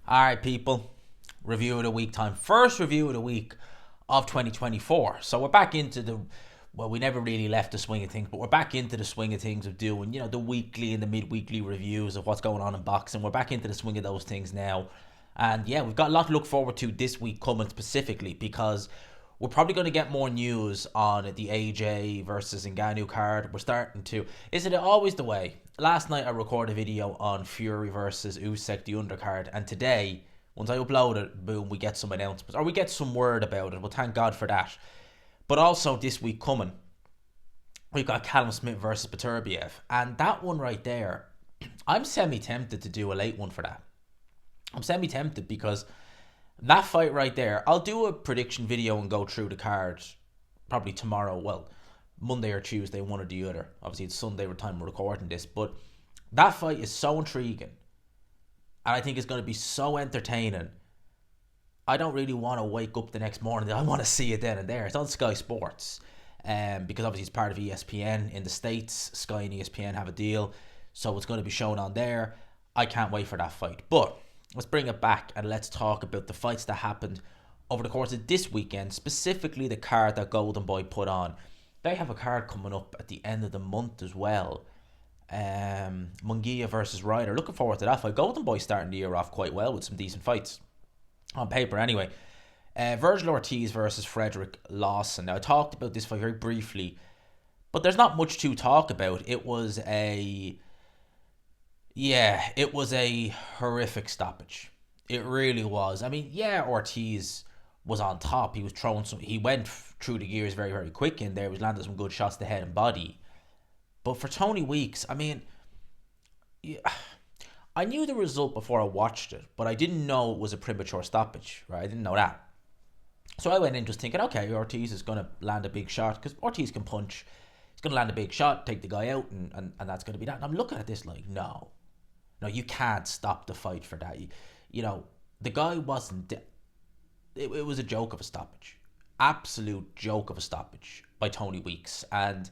All right, people. Review of the week time. First review of the week of 2024. So we're back into well, we never really left the swing of things, but we're back into the swing of things of doing, the weekly and the mid-weekly reviews of what's going on in boxing. We're back into the swing of those things now. And yeah, we've got a lot to look forward to this week coming specifically because we're probably going to get more news on the AJ versus Ngannou card. We're starting to... Isn't it always the way? Last night I recorded a video on Fury versus Usyk, the undercard. And today, once I upload it, boom, we get some announcements. Or we get some word about it. Well, thank God for that. But also this week coming, we've got Callum Smith versus Beterbiev. And that one right there, I'm semi-tempted to do a late one for that. I'm semi-tempted because... that fight right there, I'll do a prediction video and go through the card probably tomorrow. Well, Monday or Tuesday, one or the other. Obviously, it's Sunday by the time we're recording this. But that fight is so intriguing. And I think it's going to be so entertaining. I don't really want to wake up the next morning. I want to see it then and there. It's on Sky Sports. Because obviously it's part of ESPN in the States. Sky and ESPN have a deal. So it's going to be shown on there. I can't wait for that fight. But... let's bring it back and let's talk about the fights that happened over the course of this weekend, specifically the card that Golden Boy put on. They have a card coming up at the end of the month as well. Munguia versus Ryder. Looking forward to that fight. Golden Boy starting the year off quite well with some decent fights. On paper anyway. Virgil Ortiz versus Frederick Lawson. Now I talked about this fight very briefly, but there's not much to talk about. It was a horrific stoppage. It really was. I mean, yeah, Ortiz was on top. He was throwing he went through the gears very, very quick in there. He was landing some good shots to head and body. But for Tony Weeks, I mean, yeah, I knew the result before I watched it, but I didn't know it was a premature stoppage, right? I didn't know that. So I went in just thinking, okay, Ortiz is going to land a big shot because Ortiz can punch. He's going to land a big shot, take the guy out, and that's going to be that. And I'm looking at this like, no, you can't stop the fight for that. The guy wasn't... It was a joke of a stoppage. Absolute joke of a stoppage by Tony Weeks. And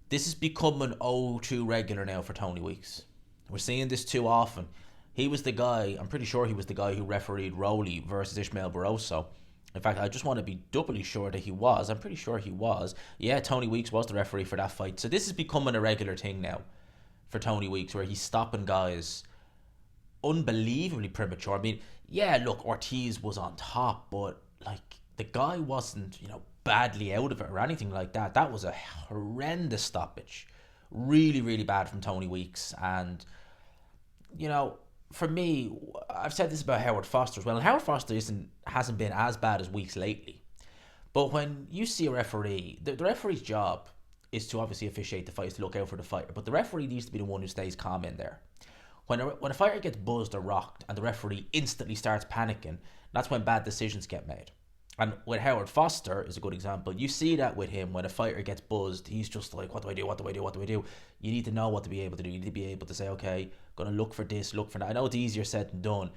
this is becoming too regular now for Tony Weeks. We're seeing this too often. He was the guy, I'm pretty sure he was the guy who refereed Rowley versus Ishmael Barroso. In fact, I just want to be doubly sure that he was. I'm pretty sure he was. Yeah, Tony Weeks was the referee for that fight. So this is becoming a regular thing now for Tony Weeks, where he's stopping guys unbelievably premature. I mean, yeah, look, Ortiz was on top, but like the guy wasn't, badly out of it or anything like that. That was a horrendous stoppage. Really, really bad from Tony Weeks. And, for me, I've said this about Howard Foster as well. And Howard Foster hasn't been as bad as Weeks lately. But when you see a referee, the referee's job is to obviously officiate the fights, to look out for the fighter. But the referee needs to be the one who stays calm in there. When a fighter gets buzzed or rocked and the referee instantly starts panicking, that's when bad decisions get made. And with Howard Foster is a good example. You see that with him. When a fighter gets buzzed, he's just like, what do I do? What do I do? What do I do? You need to know what to be able to do. You need to be able to say, okay, going to look for this, look for that. I know it's easier said than done,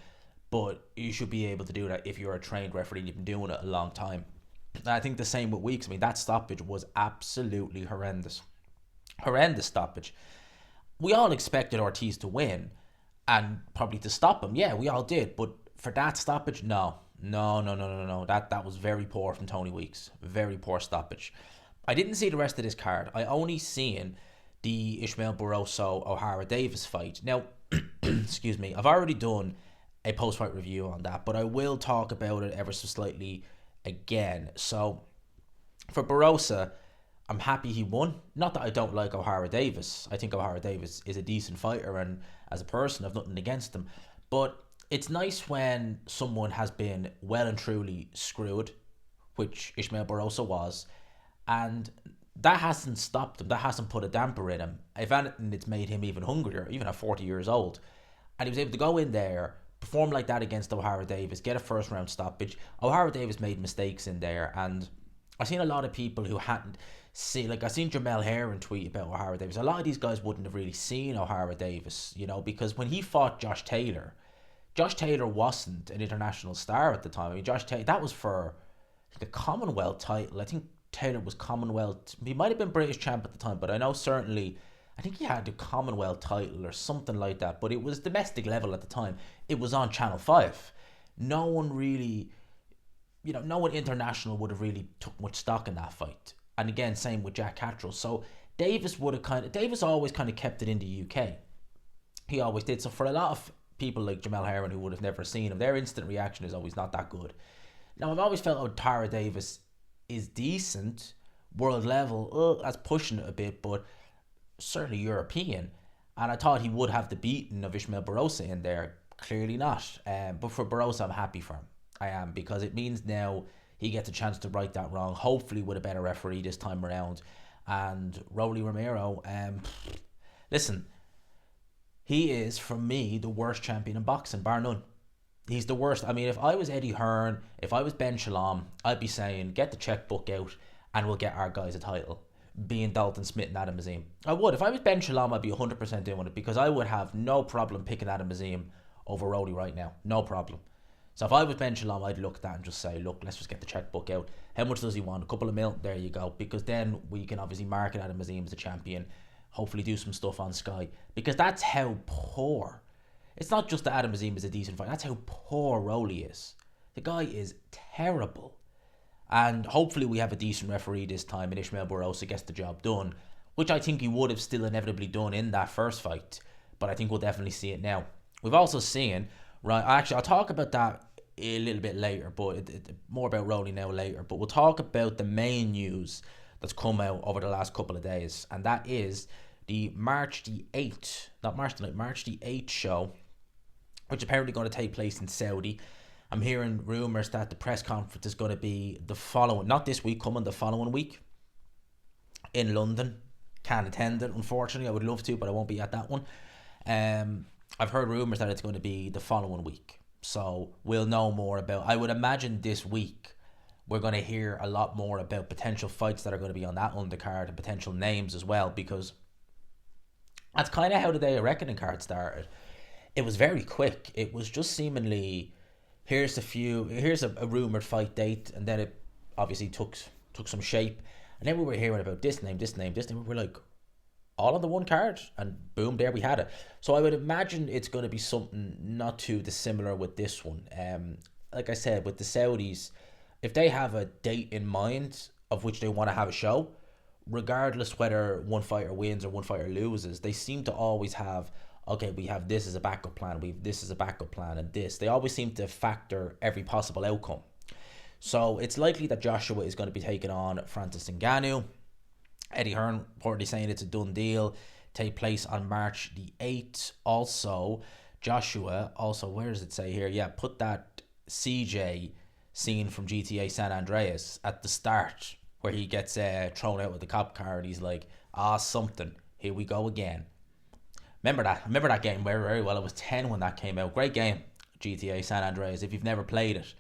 but you should be able to do that if you're a trained referee and you've been doing it a long time. And I think the same with Weeks. I mean, that stoppage was absolutely horrendous. Horrendous stoppage. We all expected Ortiz to win and probably to stop him. Yeah, we all did. But for that stoppage, no. That was very poor from Tony Weeks. Very poor stoppage. I didn't see the rest of this card. I only seen the Ishmael Barroso O'Hara Davies fight. Now, excuse me, I've already done a post-fight review on that, but I will talk about it ever so slightly again. So, for Barroso, I'm happy he won. Not that I don't like O'Hara Davies. I think O'Hara Davies is a decent fighter, and as a person, I've nothing against him. But it's nice when someone has been well and truly screwed, which Ishmael Barroso was, and that hasn't stopped him. That hasn't put a damper in him. If anything, it's made him even hungrier, even at 40 years old. And he was able to go in there, perform like that against O'Hara Davies, get a first round stoppage. O'Hara Davies made mistakes in there, and I've seen a lot of people who hadn't seen, like I seen Jamel Heron tweet about O'Hara Davies. A lot of these guys wouldn't have really seen O'Hara Davies, because when he fought Josh Taylor wasn't an international star at the time. I mean, Josh Taylor, that was for a Commonwealth title. I think Taylor was Commonwealth. He might have been British champ at the time, but I know certainly, I think he had the Commonwealth title or something like that. But it was domestic level at the time. It was on Channel 5. no one really, no one international would have really took much stock in that fight. And again, same with Jack Catterall. So Davis always kind of kept it in the UK. He always did. So for a lot of people like Jamel Herring who would have never seen him, their instant reaction is always not that good. Now, I've always felt Tara Davis is decent, world level. That's pushing it a bit, but certainly European. And I thought he would have the beating of Ismael Barrosa in there. Clearly not. But for Barrosa, I'm happy for him. I am, because it means now he gets a chance to right that wrong, hopefully with a better referee this time around. And Rolly Romero, listen, he is, for me, the worst champion in boxing, bar none. He's the worst. I mean, if I was Eddie Hearn, if I was Ben Shalom, I'd be saying, get the checkbook out and we'll get our guys a title. Being Dalton Smith and Adam Azim. I would. If I was Ben Shalom, I'd be 100% in with it, because I would have no problem picking Adam Azim over Rolly right now. No problem. So if I was Ben Shalom, I'd look at that and just say, look, let's just get the checkbook out. How much does he want? A couple of mil? There you go. Because then we can obviously market Adam Azim as a champion. Hopefully do some stuff on Sky. Because that's how poor. It's not just that Adam Azim is a decent fighter. That's how poor Rolly is. The guy is terrible. And hopefully we have a decent referee this time and Ismael Barrosa gets the job done, which I think he would have still inevitably done in that first fight. But I think we'll definitely see it now. We've also seen, right, actually I'll talk about that a little bit later, but more about Rolly now later. But we'll talk about the main news that's come out over the last couple of days. And that is the March the 8th, not March the 9th, March the 8th show, which apparently going to take place in Saudi. I'm hearing rumours that the press conference is going to be the following, not this week, coming the following week in London. Can't attend it, unfortunately. I would love to, but I won't be at that one. I've heard rumours that it's going to be the following week. So we'll know more about, I would imagine this week, we're going to hear a lot more about potential fights that are going to be on that undercard and potential names as well, because that's kind of how the Day of Reckoning card started. It was very quick. It was just seemingly, here's a rumoured fight date, and then it obviously took some shape. And then we were hearing about this name. We were like, all on the one card, and boom, there we had it. So I would imagine it's going to be something not too dissimilar with this one. Like I said, with the Saudis, if they have a date in mind of which they want to have a show, regardless whether one fighter wins or one fighter loses, they seem to always have, okay, we have this as a backup plan, we have this as a backup plan, and this. They always seem to factor every possible outcome. So it's likely that Joshua is going to be taking on Francis Ngannou. Eddie Hearn reportedly saying it's a done deal. Take place on March the 8th. Also, Joshua, where does it say here? Yeah, put that CJ scene from GTA San Andreas at the start, where he gets thrown out with the cop car and he's like, something, here we go again. Remember that game very, very well. It was 10 when that came out. Great game, GTA San Andreas. If you've never played it,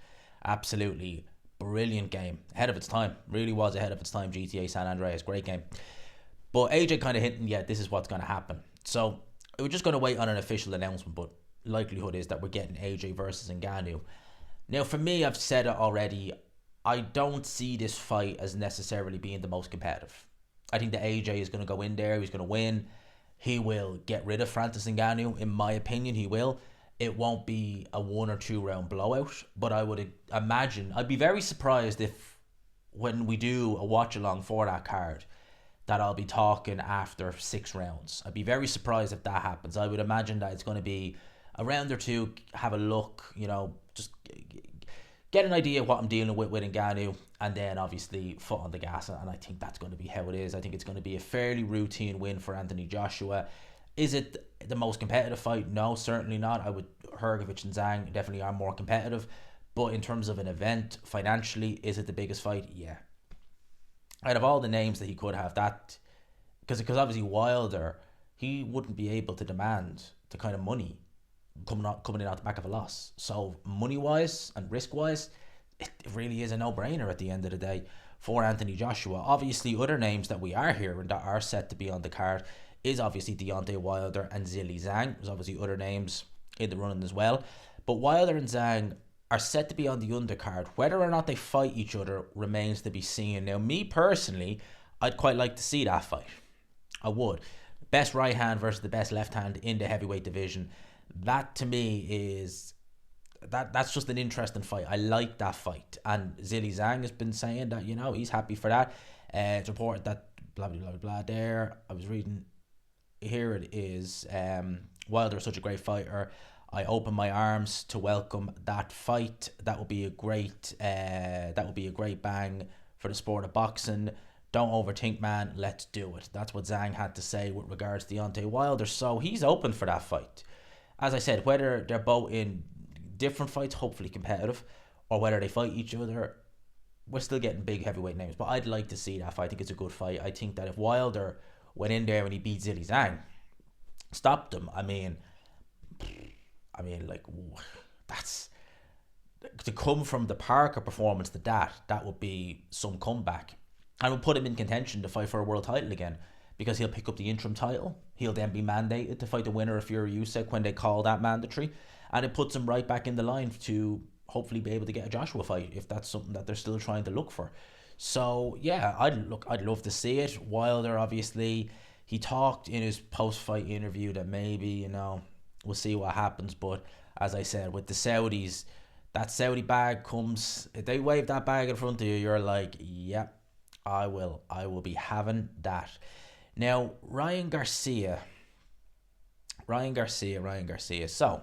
absolutely brilliant game. Ahead of its time. Really was ahead of its time, GTA San Andreas. Great game. But AJ kind of hinting, yeah, this is what's going to happen. So we're just going to wait on an official announcement, but likelihood is that we're getting AJ versus Ngannou. Now, for me, I've said it already, I don't see this fight as necessarily being the most competitive. I think that AJ is going to go in there, he's going to win. He will get rid of Francis Ngannou, in my opinion, he will. It won't be a 1 or 2 round blowout, but I would imagine, I'd be very surprised if when we do a watch along for that card, that I'll be talking after 6 rounds. I'd be very surprised if that happens. I would imagine that it's going to be a round or 2, have a look, just get an idea of what I'm dealing with Ngannou, and then obviously foot on the gas, and I think that's going to be how it is. I think it's going to be a fairly routine win for Anthony Joshua. Is it the most competitive fight? No, certainly not. Hrgovic and Zhang definitely are more competitive, but in terms of an event, financially, is it the biggest fight? Yeah. Out of all the names that he could have, that, because obviously Wilder, he wouldn't be able to demand the kind of money coming in out the back of a loss. So money-wise and risk-wise, it really is a no-brainer at the end of the day for Anthony Joshua. Obviously, other names that we are hearing that are set to be on the card is obviously Deontay Wilder and Zhilei Zhang. There's obviously other names in the running as well. But Wilder and Zhang are set to be on the undercard. Whether or not they fight each other remains to be seen. Now, me personally, I'd quite like to see that fight. I would. Best right hand versus the best left hand in the heavyweight division. That to me is that's just an interesting fight. I like that fight, and Zhilei Zhang has been saying that he's happy for that. It's reported that blah blah blah blah. There, I was reading. Here it is. Wilder is such a great fighter. I open my arms to welcome that fight. That would be a great. That would be a great bang for the sport of boxing. Don't overthink, man. Let's do it. That's what Zhang had to say with regards to Deontay Wilder. So he's open for that fight. As I said, whether they're both in different fights, hopefully competitive, or whether they fight each other, we're still getting big heavyweight names. But I'd like to see that fight. I think it's a good fight. I think that if Wilder went in there and he beat Zhilei Zhang, stopped him, I mean, like, that's to come from the Parker performance to that would be some comeback. And would put him in contention to fight for a world title again, because he'll pick up the interim title. He'll then be mandated to fight the winner of Fury Usyk when they call that mandatory, and it puts him right back in the line to hopefully be able to get a Joshua fight if that's something that they're still trying to look for. So yeah, I'd love to see it. Wilder, obviously, he talked in his post-fight interview that maybe we'll see what happens. But as I said, with the Saudis, that Saudi bag comes. If they wave that bag in front of you, you're like, yep. I will be having that. Now, Ryan Garcia. So,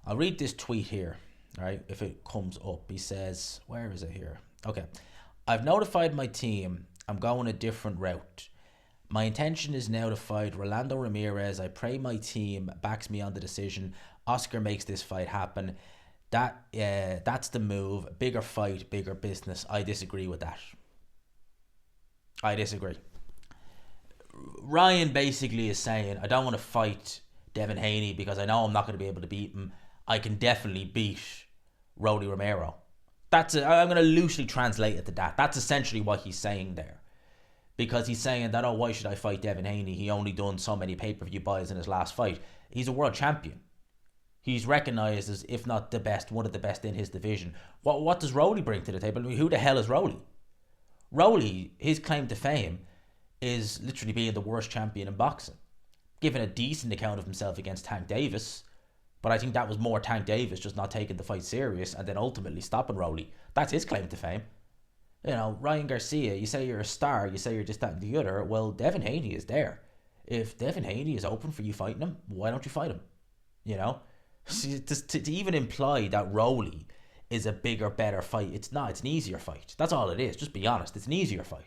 I'll read this tweet here, right? If it comes up. He says, where is it here? Okay. I've notified my team I'm going a different route. My intention is now to fight Rolando Ramirez. I pray my team backs me on the decision. Oscar makes this fight happen. That's the move. Bigger fight, bigger business. I disagree with that. I disagree. Ryan basically is saying, I don't want to fight Devin Haney because I know I'm not going to be able to beat him. I can definitely beat Rolly Romero. I'm going to loosely translate it to that. That's essentially what he's saying there. Because he's saying that, why should I fight Devin Haney? He only done so many pay-per-view buys in his last fight. He's a world champion. He's recognised as, if not the best, one of the best in his division. What does Rolly bring to the table? I mean, who the hell is Rolly? Rolly, his claim to fame is literally being the worst champion in boxing. Given a decent account of himself against Tank Davis, but I think that was more Tank Davis just not taking the fight serious and then ultimately stopping Rolly. That's his claim to fame. Ryan Garcia, you say you're a star, you say you're just that and the other. Well, Devin Haney is there. If Devin Haney is open for you fighting him, why don't you fight him? See, to even imply that Rolly is a bigger, better fight. It's not. It's an easier fight. That's all it is. Just be honest. It's an easier fight.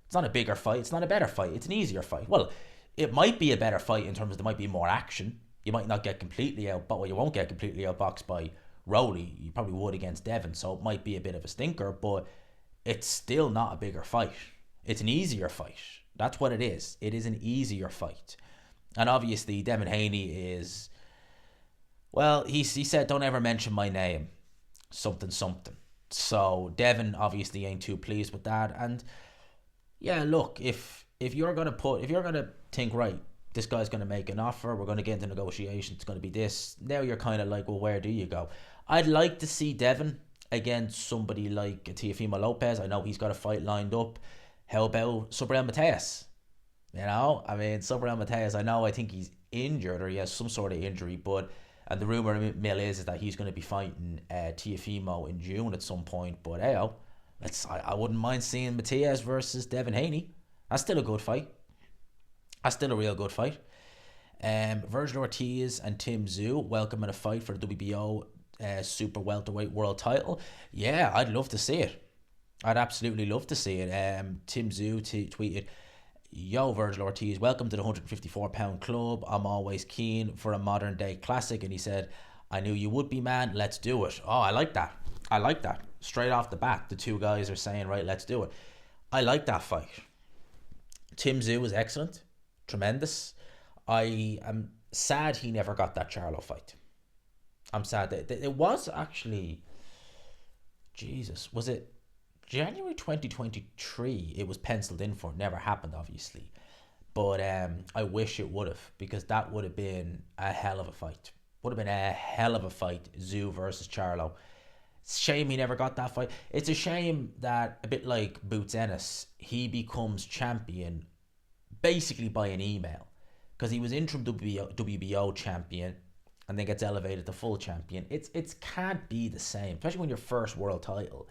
It's not a bigger fight. It's not a better fight. It's an easier fight. Well, it might be a better fight in terms of there might be more action. You might not get completely you won't get completely outboxed by Rolly. You probably would against Devin, so it might be a bit of a stinker, but it's still not a bigger fight. It's an easier fight. That's what it is. It is an easier fight. And obviously, Devin Haney is, well, he said, don't ever mention my name. Something. So Devin obviously ain't too pleased with that. And yeah, look, if you're gonna think, right, this guy's gonna make an offer, we're gonna get into negotiations, it's gonna be this. Now you're kind of like, well, where do you go? I'd like to see Devin against somebody like Teofimo Lopez. I know he's got a fight lined up. How about Subriel Mateus? Subriel Mateus, I think he's injured or he has some sort of injury, but and the rumor mill is that he's going to be fighting Teofimo in June at some point. But I wouldn't mind seeing Mateus versus Devin Haney. That's still a good fight. That's still a real good fight. Virgil Ortiz and Tim Tszyu welcoming a fight for the WBO super welterweight world title. Yeah, I'd love to see it. I'd absolutely love to see it. Tim Tszyu tweeted, "Yo, Virgil Ortiz, welcome to the 154-pound club. I'm always keen for a modern day classic." And he said, "I knew you would be, man. Let's do it." Oh, I like that. Straight off the bat, the two guys are saying, right, let's do it. I like that fight. Tim Tszyu was excellent. Tremendous. I am sad he never got that Charlo fight. I'm sad that it was actually, Jesus, was it January 2023? It was penciled in for. It never happened, obviously. But I wish it would have, because that would have been a hell of a fight. Tszyu versus Charlo. Shame he never got that fight. It's a shame that, a bit like Boots Ennis, he becomes champion basically by an email, because he was interim WBO champion and then gets elevated to full champion, it's can't be the same, especially when your first world title.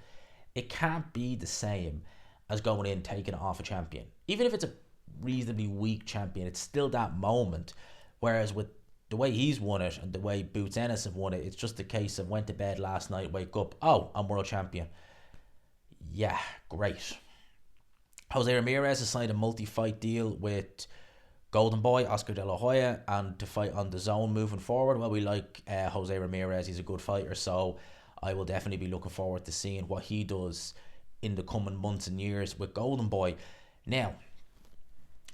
It can't be the same as going in taking it off a champion. Even if it's a reasonably weak champion, it's still that moment. Whereas with the way he's won it and the way Boots Ennis have won it, it's just a case of went to bed last night, wake up, oh, I'm world champion. Yeah, great. Jose Ramirez has signed a multi-fight deal with Golden Boy, Oscar De La Hoya, and to fight on the zone moving forward. Well, we like Jose Ramirez. He's a good fighter, so I will definitely be looking forward to seeing what he does in the coming months and years with Golden Boy. Now,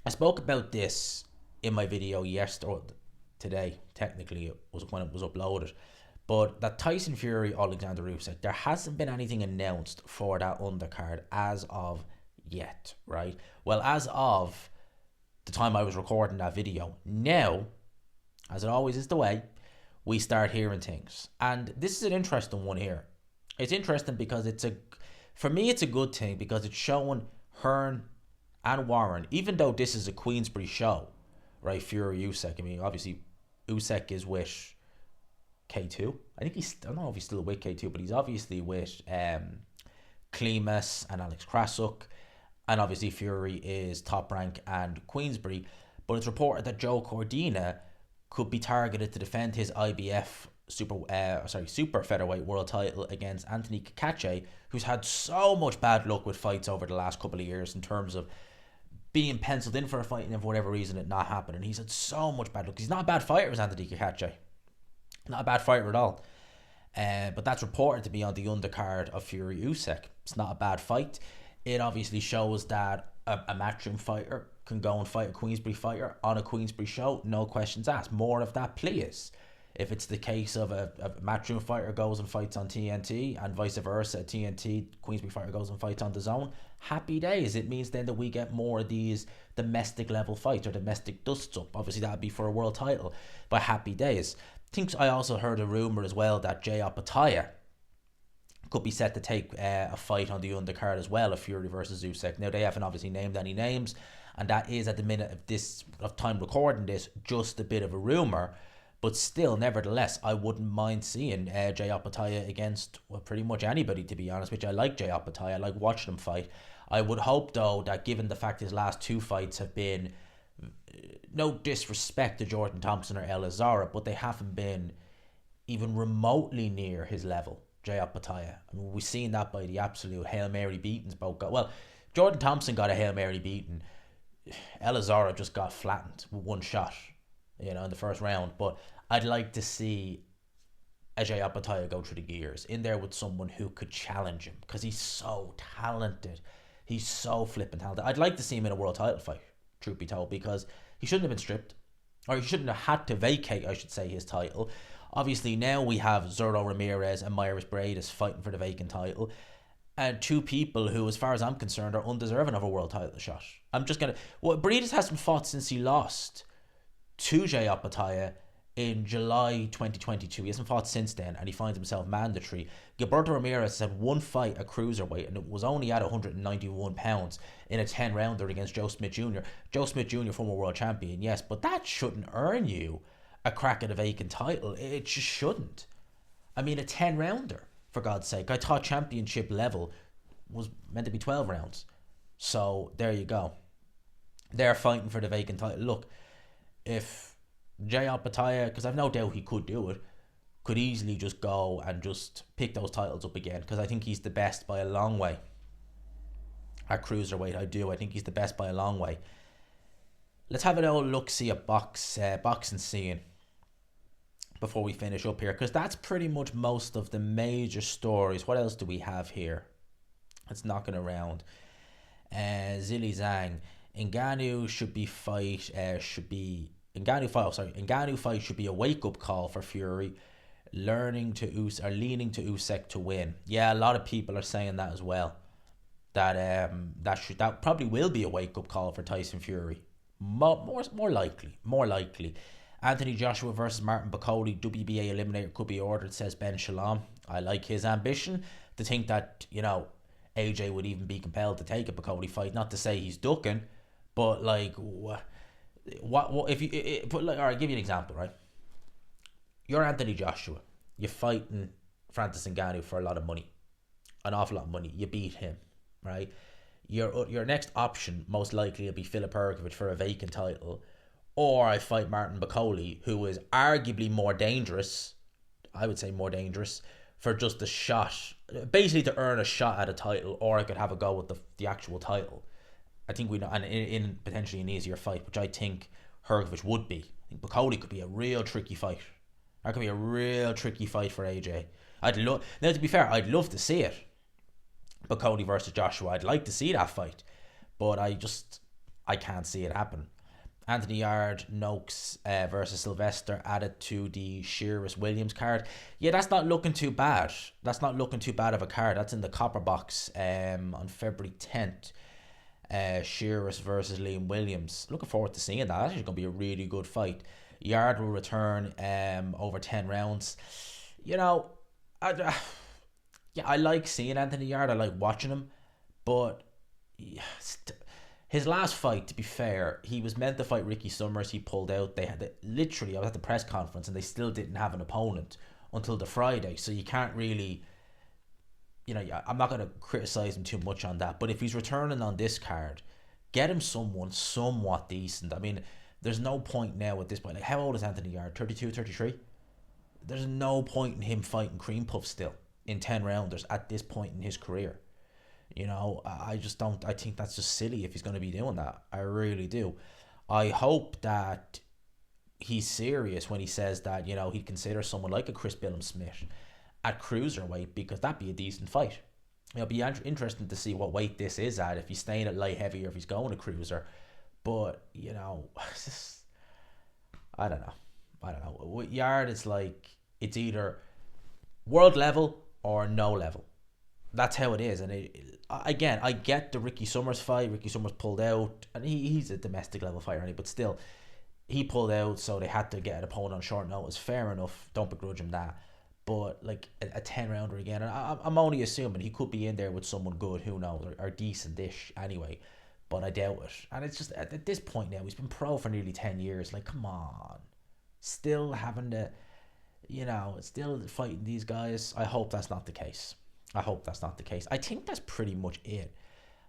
I spoke about this in my video yesterday, today, technically, it was when it was uploaded. But that Tyson Fury, Alexander Usyk, there hasn't been anything announced for that undercard as of yet, right? Well, as of the time I was recording that video, now, as it always is the way, we start hearing things. And this is an interesting one here. It's interesting because for me, it's a good thing because it's showing Hearn and Warren, even though this is a Queensbury show, right? Fury, Usyk. I mean, obviously, Usyk is with K2. I don't know if he's still with K2, but he's obviously with Klimas and Alex Krasuk. And obviously Fury is Top Rank and Queensbury. But it's reported that Joe Cordina could be targeted to defend his IBF super featherweight world title against Anthony Kakache, who's had so much bad luck with fights over the last couple of years in terms of being penciled in for a fight and for whatever reason it not happening. He's had so much bad luck. He's not a bad fighter as Anthony Kakache. Not a bad fighter at all. But that's reported to be on the undercard of Fury Usyk. It's not a bad fight. It obviously shows that a matchroom fighter can go and fight a Queensbury fighter on a Queensbury show, no questions asked. More of that, please. If it's the case of a matchroom fighter goes and fights on TNT and vice versa, TNT, Queensbury fighter goes and fights on the zone, happy days. It means then that we get more of these domestic level fights or domestic dusts up. Obviously that would be for a world title, but happy days. I also heard a rumour as well that Jay Opataya could be set to take a fight on the undercard as well of Fury versus Usyk. Now, they haven't obviously named any names, and that is at the minute of time recording this just a bit of a rumour, but still, nevertheless, I wouldn't mind seeing Jay Opataya against pretty much anybody, to be honest, which I like Jay Opataya. I like watching him fight. I would hope, though, that given the fact his last two fights have been, no disrespect to Jordan Thompson or El Azara, but they haven't been even remotely near his level, Jay Opataya. I mean, we've seen that by the absolute Hail Mary beatings both got. Well, Jordan Thompson got a Hail Mary beating. El Azara just got flattened with one shot, in the first round. But I'd like to see Jay Opataya go through the gears in there with someone who could challenge him, because he's so talented. He's so flipping talented. I'd like to see him in a world title fight, truth be told, because he shouldn't have been stripped, or he shouldn't have had to vacate, I should say, his title. Obviously, now we have Zurdo Ramirez and Myris Briedis fighting for the vacant title, and two people who, as far as I'm concerned, are undeserving of a world title shot. Briedis hasn't fought since he lost to Jay Opataya in July 2022. He hasn't fought since then, and he finds himself mandatory. Gilberto Ramirez had one fight at cruiserweight, and it was only at 191 pounds in a 10-rounder against Joe Smith Jr. Joe Smith Jr., former world champion, yes, but that shouldn't earn you a crack at a vacant title. It just shouldn't. I mean, a 10-rounder, for God's sake. I thought championship level was meant to be 12 rounds. So, there you go. They're fighting for the vacant title. Look, if Jay Opataya, because I've no doubt he could do it, could easily just go and just pick those titles up again, because I think he's the best by a long way at cruiserweight. I think he's the best by a long way. Let's have an old look-see at boxing scene before we finish up here, because that's pretty much most of the major stories. What else do we have here? Let's knock it around. Zili Zhang. Ngannou fight should be a wake-up call for Fury, leaning to Usyk to win. Yeah, a lot of people are saying that as well. That probably will be a wake-up call for Tyson Fury. More likely. Anthony Joshua versus Martin Bakoli, WBA eliminator could be ordered, says Ben Shalom. I like his ambition to think that, AJ would even be compelled to take a Bakoli fight. Not to say he's ducking, but like, what if you, but like, all right, give you an example, right? you're Anthony Joshua. You're fighting Francis Ngannou for a lot of money, an awful lot of money. You beat him, right? Your next option most likely will be Filip Hrgović for a vacant title, or I fight Martin McCauley, who is arguably more dangerous. I would say more dangerous for just a shot, basically to earn a shot at a title, or I could have a go with the actual title. I think we know, and in potentially an easier fight, which I think Hrgović would be. I think McCauley could be a real tricky fight. That could be a real tricky fight for AJ. Now, to be fair, I'd love to see it. McCauley versus Joshua. I'd like to see that fight, but I can't see it happen. Anthony Yarde, Noakes versus Sylvester added to the Sheamus Williams card. Yeah, that's not looking too bad. That's not looking too bad of a card. That's in the Copper Box on February 10th. Sheamus versus Liam Williams. Looking forward to seeing that. That's actually going to be a really good fight. Yarde will return over 10 rounds. You know, I like seeing Anthony Yarde. I like watching him. But his last fight, to be fair, he was meant to fight Ricky Summers. He pulled out. They had literally, I was at the press conference and they still didn't have an opponent until the Friday. So you can't really, I'm not going to criticize him too much on that. But if he's returning on this card, get him someone somewhat decent. I mean, there's no point now at this point. Like, how old is Anthony Yarde? 32, 33? There's no point in him fighting cream puff still in 10 rounders at this point in his career. I just don't. I think that's just silly if he's going to be doing that. I really do. I hope that he's serious when he says that, he'd consider someone like a Chris Billum-Smith at cruiserweight, because that'd be a decent fight. It'll be interesting to see what weight this is at, if he's staying at light heavy or if he's going to cruiser. But, I don't know. With Yarde, it's like, it's either world level or no level. That's how it is. And again, I get the Ricky Summers fight. Ricky Summers pulled out, and he's a domestic level fighter, but still, he pulled out, so they had to get an opponent on short notice. Fair enough. Don't begrudge him that. But like a 10 rounder again, and I'm only assuming he could be in there with someone good, who knows, or decent-ish anyway. But I doubt it. And it's just, at this point now, he's been pro for nearly 10 years. Like, come on. Still having to, still fighting these guys. I hope that's not the case. I think that's pretty much it.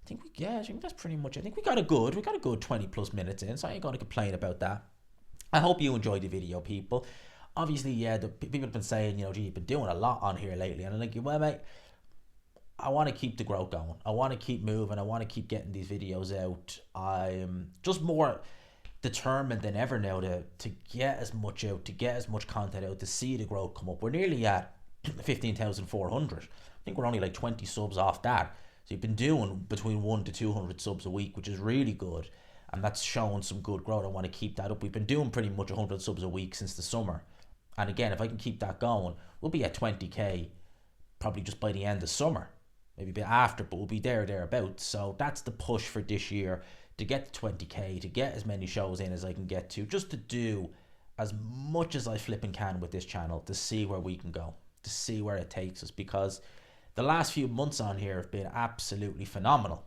I think that's pretty much it. I think we got a good 20 plus minutes in, so I ain't going to complain about that. I hope you enjoyed the video, people. Obviously, the people have been saying, you've been doing a lot on here lately. And I'm like, well, mate, I want to keep the growth going. I want to keep moving. I want to keep getting these videos out. I'm just more determined than ever now to get as much out, to get as much content out, to see the growth come up. We're nearly at 15,400. I think we're only like 20 subs off that. So you've been doing between 1 to 200 subs a week, which is really good. And that's showing some good growth. I want to keep that up. We've been doing pretty much 100 subs a week since the summer. And again, if I can keep that going, we'll be at 20k probably just by the end of summer. Maybe a bit after, but we'll be thereabouts. So that's the push for this year, to get to 20k, to get as many shows in as I can get to, just to do as much as I flipping can with this channel, to see where we can go, to see where it takes us, because the last few months on here have been absolutely phenomenal.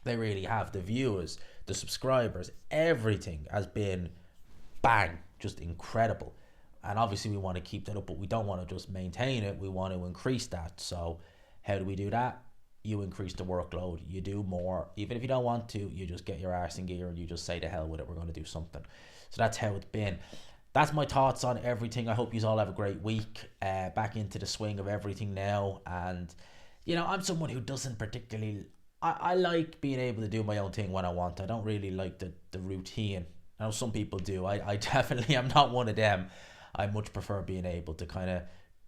They really have. The viewers, the subscribers, everything has been bang, just incredible. And obviously we want to keep that up, but we don't want to just maintain it. We want to increase that. So how do we do that? You increase the workload. You do more. Even if you don't want to, you just get your arse in gear and you just say to hell with it. We're going to do something. So that's how it's been. That's my thoughts on everything. I hope you all have a great week. Back into the swing of everything now. And, I'm someone who doesn't particularly... I like being able to do my own thing when I want. I don't really like the routine. I know some people do. I definitely am not one of them. I much prefer being able to kind of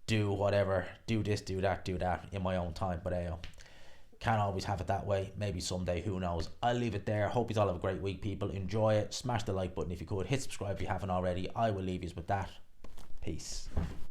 do whatever, do this, do that in my own time. But can't always have it that way. Maybe someday, who knows. I'll leave it there. Hope you all have a great week, people. Enjoy it. Smash the like button if you could. Hit subscribe if you haven't already. I will leave you with that. Peace.